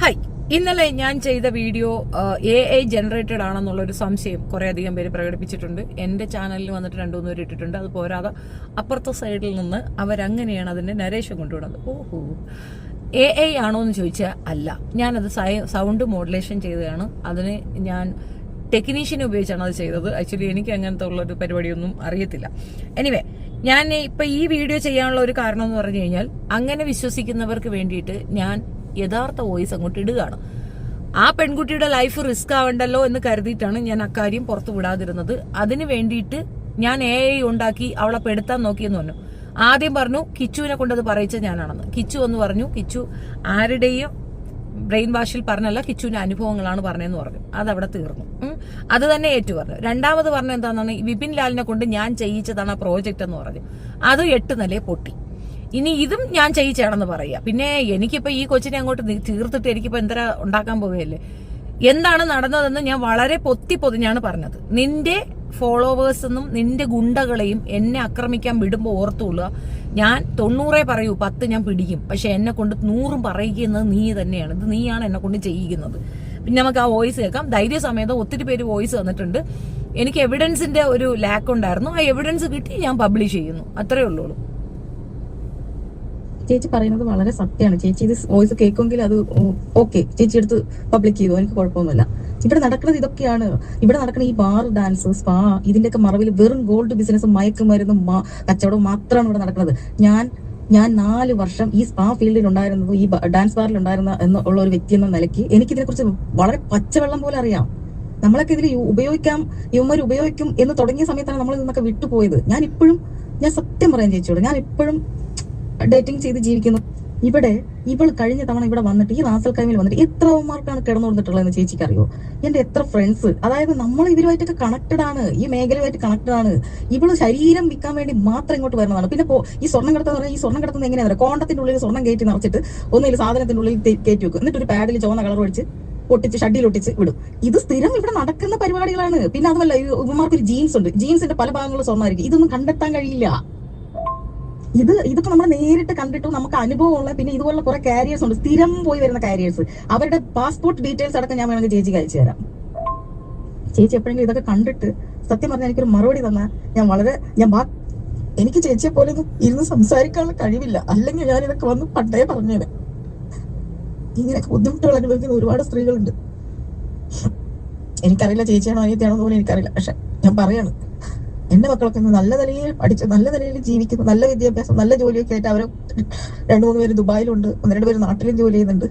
Hi, ഇന്നലെ ഞാൻ ചെയ്ത വീഡിയോ AI ജനറേറ്റഡ് ആണെന്നുള്ളൊരു സംശയം കുറെ അധികം പേര് പ്രകടിപ്പിച്ചിട്ടുണ്ട്. എന്റെ ചാനലിൽ വന്നിട്ട് 2-3 പേര് ഇട്ടിട്ടുണ്ട്. അത് പോരാതെ അപ്പുറത്തെ സൈഡിൽ നിന്ന് അവരങ്ങനെയാണ് അതിന്റെ നരേഷൻ കൊണ്ടുവിടുന്നത്. ഓഹോ, AI ആണോ എന്ന് ചോദിച്ചാൽ അല്ല. ഞാനത് സൗണ്ട് മോഡുലേഷൻ ചെയ്തതാണ്. അതിന് ഞാൻ ടെക്നീഷ്യനെ ഉപയോഗിച്ചാണ് അത് ചെയ്തത്. ആക്ച്വലി എനിക്ക് അങ്ങനത്തെ ഉള്ളൊരു പരിപാടിയൊന്നും അറിയത്തില്ല. എനിവേ, ഞാൻ ഇപ്പൊ ഈ വീഡിയോ ചെയ്യാനുള്ള ഒരു കാരണം എന്ന് പറഞ്ഞു കഴിഞ്ഞാൽ, അങ്ങനെ വിശ്വസിക്കുന്നവർക്ക് വേണ്ടിയിട്ട് ഞാൻ യഥാർത്ഥ വോയിസ് അങ്ങോട്ട് ഇടുകയാണ്. ആ പെൺകുട്ടിയുടെ ലൈഫ് റിസ്ക് ആവണ്ടല്ലോ എന്ന് കരുതിയിട്ടാണ് ഞാൻ അക്കാര്യം പുറത്തു വിടാതിരുന്നത്. അതിന് വേണ്ടിയിട്ട് ഞാൻ AI ഉണ്ടാക്കി അവളെ പെടുത്താൻ നോക്കിയെന്ന് പറഞ്ഞു. ആദ്യം പറഞ്ഞു കിച്ചുവിനെ കൊണ്ടത് പറയിച്ച ഞാനാണെന്ന്. കിച്ചു എന്ന് പറഞ്ഞു. കിച്ചു ആരുടെയും ബ്രെയിൻ വാഷിൽ പറഞ്ഞല്ല, കിച്ചുവിന്റെ അനുഭവങ്ങളാണ് പറഞ്ഞതെന്ന് പറഞ്ഞു. അതവിടെ തീർന്നു. അത് തന്നെ ഏറ്റു പറഞ്ഞു. രണ്ടാമത് പറഞ്ഞ എന്താണെന്നാണ്, വിപിൻ ലാലിനെ കൊണ്ട് ഞാൻ ചെയ്യിച്ചതാണ് ആ പ്രോജക്റ്റ് എന്ന് പറഞ്ഞു. അത് 8 നിലയെ പൊട്ടി. ഇനി ഇതും ഞാൻ ചെയ്യിച്ചാണെന്ന് പറയാ. പിന്നെ എനിക്കിപ്പോ ഈ കൊച്ചിനെ അങ്ങോട്ട് തീർത്തിട്ട് എനിക്കിപ്പോ എന്തര ഉണ്ടാക്കാൻ പോവുകയല്ലേ. എന്താണ് നടന്നതെന്ന് ഞാൻ വളരെ പൊതിഞ്ഞാണ് പറഞ്ഞത്. നിന്റെ ഫോളോവേഴ്സ് എന്നും നിന്റെ ഗുണ്ടകളെയും എന്നെ ആക്രമിക്കാൻ വിടുമ്പോൾ ഓർത്തുകൊള്ളുക, ഞാൻ 90 പറയൂ, 10 ഞാൻ പിടിക്കും. പക്ഷെ എന്നെ കൊണ്ട് 100 പറയിക്കുന്നത് നീ തന്നെയാണ്. ഇത് നീയാണ് എന്നെ കൊണ്ട് ചെയ്യിക്കുന്നത്. പിന്നെ നമുക്ക് ആ വോയിസ് കേൾക്കാം. ധൈര്യസമേതം ഒത്തിരി പേര് വോയിസ് തന്നിട്ടുണ്ട്. എനിക്ക് എവിഡൻസിന്റെ ഒരു ലാക്ക് ഉണ്ടായിരുന്നു. ആ എവിഡൻസ് കിട്ടി, ഞാൻ പബ്ലിഷ് ചെയ്യുന്നു. അത്രേ ഉള്ളൂ. ചേച്ചി പറയുന്നത് വളരെ സത്യമാണ്. ചേച്ചി ഇത് വോയിസ് കേൾക്കുമെങ്കിൽ അത് ഓക്കെ, ചേച്ചി എടുത്ത് പബ്ലിക് ചെയ്തു, എനിക്ക് കുഴപ്പമൊന്നുമില്ല. ഇവിടെ നടക്കുന്നത് ഇതൊക്കെയാണ്. ഇവിടെ നടക്കുന്ന ഈ ബാർ, ഡാൻസ്, സ്പാ, ഇതിന്റെയൊക്കെ മറവിൽ വെറും ഗോൾഡ് ബിസിനസ്, മയക്കുമരുന്നും കച്ചവടവും മാത്രമാണ് ഇവിടെ നടക്കുന്നത്. ഞാൻ 4 വർഷം ഈ സ്പാ ഫീൽഡിൽ ഉണ്ടായിരുന്നത്, ഈ ഡാൻസ് ബാറിൽ ഉണ്ടായിരുന്ന എന്നുള്ള ഒരു വ്യക്തി എന്ന നിലയ്ക്ക് എനിക്കിതിനെ കുറിച്ച് വളരെ പച്ചവെള്ളം പോലെ അറിയാം. നമ്മളൊക്കെ ഇതിൽ ഉപയോഗിക്കാം, ഇവന്മാർ ഉപയോഗിക്കും എന്ന് തുടങ്ങിയ സമയത്താണ് നമ്മൾ ഇതൊക്കെ വിട്ടുപോയത്. ഞാൻ സത്യം പറയാൻ ചേച്ചിയോട്, ഞാൻ ഇപ്പോഴും ഡേറ്റിംഗ് ചെയ്ത് ജീവിക്കുന്നു. ഇവൾ കഴിഞ്ഞ തവണ ഇവിടെ വന്നിട്ട്, ഈ റാസൽ കൈമിൽ വന്നിട്ട് എത്ര അവന്മാർക്കാണ് കിടന്നു കൊടുത്തിട്ടുള്ളതെന്ന് ചേച്ചിക്ക് അറിയോ? എന്റെ എത്ര ഫ്രണ്ട്സ്, അതായത് നമ്മൾ ഇവരുമായിട്ടൊക്കെ കണക്റ്റഡ് ആണ്, ഈ മേഖലയുമായിട്ട് കണക്റ്റഡ് ആണ്. ഇവള് ശരീരം വിൽക്കാൻ വേണ്ടി മാത്രം ഇങ്ങോട്ട് വരുന്നതാണ്. പിന്നെ ഈ സ്വർണ്ണം കിടത്തുന്ന പറഞ്ഞാൽ, ഈ സ്വർണ്ണം കിടത്തുന്നത് എങ്ങനെയാണ്? കോണ്ടത്തിന്റെ ഉള്ളിൽ സ്വർണ്ണം കയറ്റി നിറച്ചിട്ട് ഒന്നിൽ സാധനത്തിന്റെ ഉള്ളിൽ കയറ്റി വെക്കും, എന്നിട്ട് ഒരു പാഡിൽ ചുവന്ന കളർ ഒഴിച്ച് ഒട്ടിച്ച് ഷഡിൽ ഒട്ടിച്ച് വിടും. ഇത് സ്ഥിരം ഇവിടെ നടക്കുന്ന പരിപാടികളാണ്. പിന്നെ അതുമല്ല, ഇവന്മാർക്ക് ഒരു ജീൻസ് ഉണ്ട്, ജീൻസിന്റെ പല ഭാഗങ്ങളും സ്വർണ്ണമായിരിക്കും. ഇതൊന്നും കണ്ടെത്താൻ കഴിയില്ല. ഇതൊക്കെ നമ്മൾ നേരിട്ട് കണ്ടിട്ടും നമുക്ക് അനുഭവമുള്ള, പിന്നെ ഇതുപോലുള്ള കുറെ കാരിയേഴ്സ് ഉണ്ട്, സ്ഥിരം പോയി വരുന്ന കാരിയേഴ്സ്. അവരുടെ പാസ്പോർട്ട് ഡീറ്റെയിൽസ് അടക്കം ഞാൻ വേണമെങ്കിൽ ചേച്ചിക്ക് അയച്ചു തരാം. ചേച്ചി എപ്പോഴെങ്കിലും ഇതൊക്കെ കണ്ടിട്ട് സത്യം പറഞ്ഞാൽ എനിക്കൊരു മറുപടി തന്നാൽ എനിക്ക് ചേച്ചിയെ പോലെ ഒന്നും ഇരുന്ന് സംസാരിക്കാനുള്ള കഴിവില്ല. അല്ലെങ്കിൽ ഞാൻ ഇതൊക്കെ വന്ന് പണ്ടേ പറഞ്ഞേനെ. ഇങ്ങനെയൊക്കെ ബുദ്ധിമുട്ടുകൾ അനുഭവിക്കുന്ന ഒരുപാട് സ്ത്രീകളുണ്ട്. എനിക്കറിയില്ല ചേച്ചിയാണോ അനിയത്തിയാണോ പോലും എനിക്കറിയില്ല. പക്ഷെ ഞാൻ പറയാണ്, എന്റെ മക്കളൊക്കെ നല്ല നിലയിൽ പഠിച്ച്, നല്ല നിലയിൽ ജീവിക്കുന്നു, നല്ല വിദ്യാഭ്യാസം, നല്ല ജോലിയൊക്കെ ആയിട്ട് അവർ 2-3 പേര് ദുബായിലുണ്ട്, 1-2 പേര് നാട്ടിലും ജോലി ചെയ്യുന്നുണ്ട്.